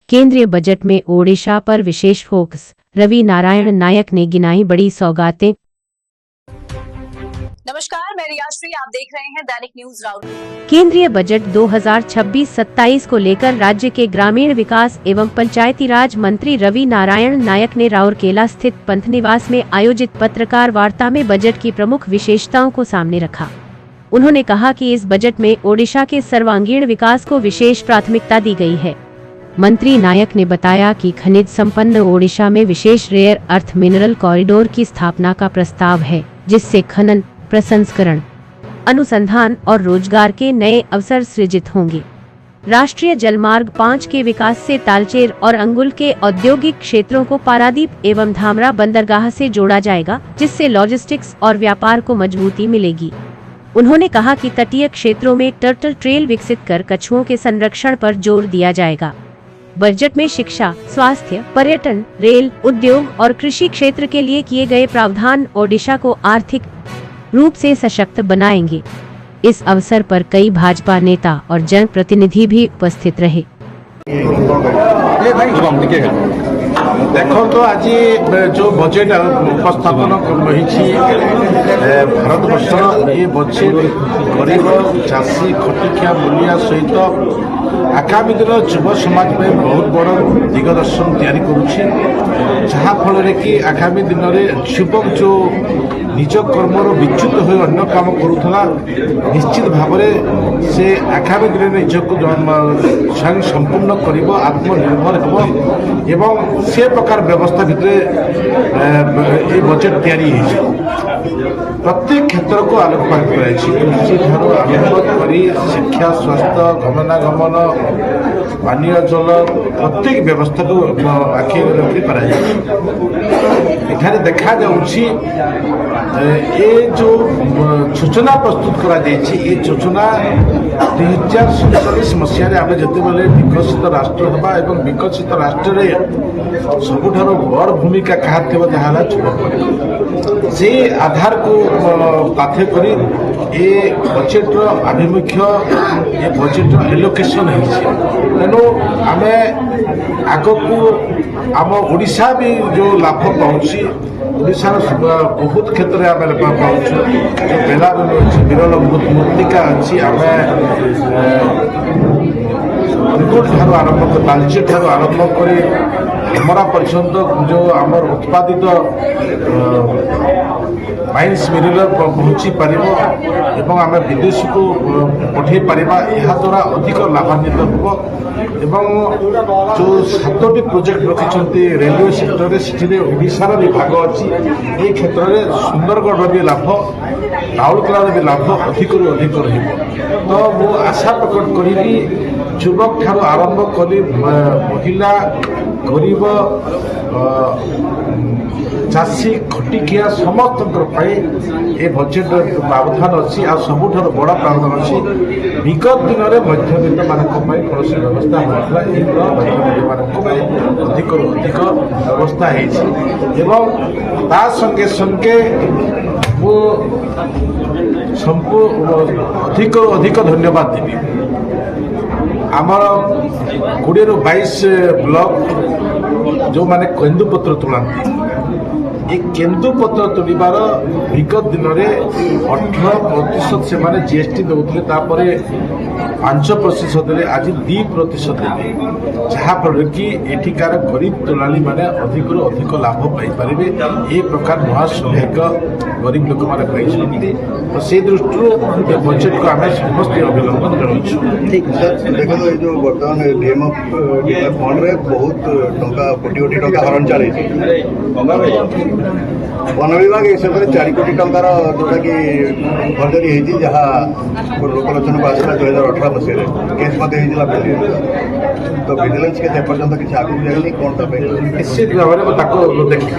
केंद्रीय बजट में ओडिशा पर विशेष फोकस, रवि नारायण नायक ने गिनाई बड़ी सौगातें। नमस्कार, मैं रियाश्री, आप देख रहे हैं दैनिक न्यूज राउरकेला। केंद्रीय बजट 2026-27 को लेकर राज्य के ग्रामीण विकास एवं पंचायती राज मंत्री रवि नारायण नायक ने राउरकेला स्थित पंथ निवास में आयोजित पत्रकार वार्ता में बजट की प्रमुख विशेषताओं को सामने रखा। उन्होंने कहा कि इस बजट में ओडिशा के सर्वांगीण विकास को विशेष प्राथमिकता दी गई है। मंत्री नायक ने बताया कि खनिज संपन्न ओडिशा में विशेष रेयर अर्थ मिनरल कॉरिडोर की स्थापना का प्रस्ताव है, जिससे खनन, प्रसंस्करण, अनुसंधान और रोजगार के नए अवसर सृजित होंगे। राष्ट्रीय जलमार्ग 5 के विकास से तालचेर और अंगुल के औद्योगिक क्षेत्रों को पारादीप एवं धामरा बंदरगाह से जोड़ा जाएगा, जिससे लॉजिस्टिक्स और व्यापार को मजबूती मिलेगी। उन्होंने कहा कि तटीय क्षेत्रों में टर्टल ट्रेल विकसित कर कछुओं के संरक्षण पर जोर दिया जाएगा। बजट में शिक्षा, स्वास्थ्य, पर्यटन, रेल, उद्योग और कृषि क्षेत्र के लिए किए गए प्रावधान ओडिशा को आर्थिक रूप से सशक्त बनाएंगे। इस अवसर पर कई भाजपा नेता और जनप्रतिनिधि भी उपस्थित रहे। देखो तो आज जो बजेट उपस्थापन रही भारत वर्ष ये बजेट गरीब चाषी खटिखिया मूलिया सहित आगामी दिन युव समाज में बहुत बड़ दिगदर्शन तैयारी करुफल कि आगामी दिन में युवक जो निज कर्मर विच्युत हो अन्य काम करूला निश्चित भाव से आगामी दिन में निजक स्वयं संपूर्ण कर आत्मनिर्भर हो से प्रकार व्यवस्था भितर ये बजेट तैयारी प्रत्येक क्षेत्र को आलोकपात कृषि ठार आरंभ कर शिक्षा, स्वास्थ्य, गमनागमन, पानीय जल प्रत्येक व्यवस्था को आखि रखी देखा जाऊँगी ये जो सूचना प्रस्तुत करा ये सूचना 2047 मसीह आम जो विकसित राष्ट्र होगा और विकसित राष्ट्र सबुठार बड़ भूमिका क्या जहाँ से आधार को पाथ्य कर ये बजेट्र आभिमुख्य ये बजेट्र एलोकेशन तेणु आम आग को आम ओडिशा भी जो लाभ पाऊँच ओडिशार बहुत क्षेत्र में आम लाभ पाऊँ जो बेलाभूमि अच्छी विरल मृत्तिका अच्छी आम अंगुल ठार आरंभ कर तालचेर ठार आरंभ कर हमरा पर्यंत जो आमर उत्पादित माइन्स मिनरल पहुँची पार एवं आम विदेश को पठे पार यह द्वारा अधिक लाभान्वित हो जो 7टी प्रोजेक्ट रखी रेलवे सेक्टर से ओडिशार भी भाग अच्छी ये क्षेत्र में सुंदरगढ़ भी लाभ राउरकेलार भी लाभ अधिक अधिक तो मु आशा प्रकट करी युवक ठार आरंभ कर महिला गरीब चाषी खटिखिया समस्त ये बजेट प्रावधान अच्छी आ सबुठार बड़ प्रावधान अच्छी विगत दिन में मध्यवित्त मान कौन व्यवस्था होता है अधिक अधिक व्यवस्था संगे संगे वो अधिक अधिक धन्यवाद देवी आमर 20 ରୁ 22 ब्लॉक जो माने केन्दुपत्र तुलांती ये केन्दुपत्र तुलिबार विगत दिन में 18% से माने जीएसटी दौले 5% आज 2% जहाँफल कि एठिकार गरीब तुलाली मैंने अधिक अधिक लाभ पाइपर ये प्रकार नुआ सहायक गरीब लोक मैंने तो से दृष्टि बजेट को आम समस्त अभिनंदन जनाऊँ। ठीक सर देखो ये जो बर्तमान डीएमएफ फंड में बहुत टंका कोटी कोटी टंका हरण चली वन विभाग इस 4 कोटी टंकार जोटा कि भर्जरी होती जहाँ लोकलोचन को आसला 2018 मसीह केस तो विजिलेंस के पर्यटन किसी आगे जाए कौन निश्चित भाव में देखिए।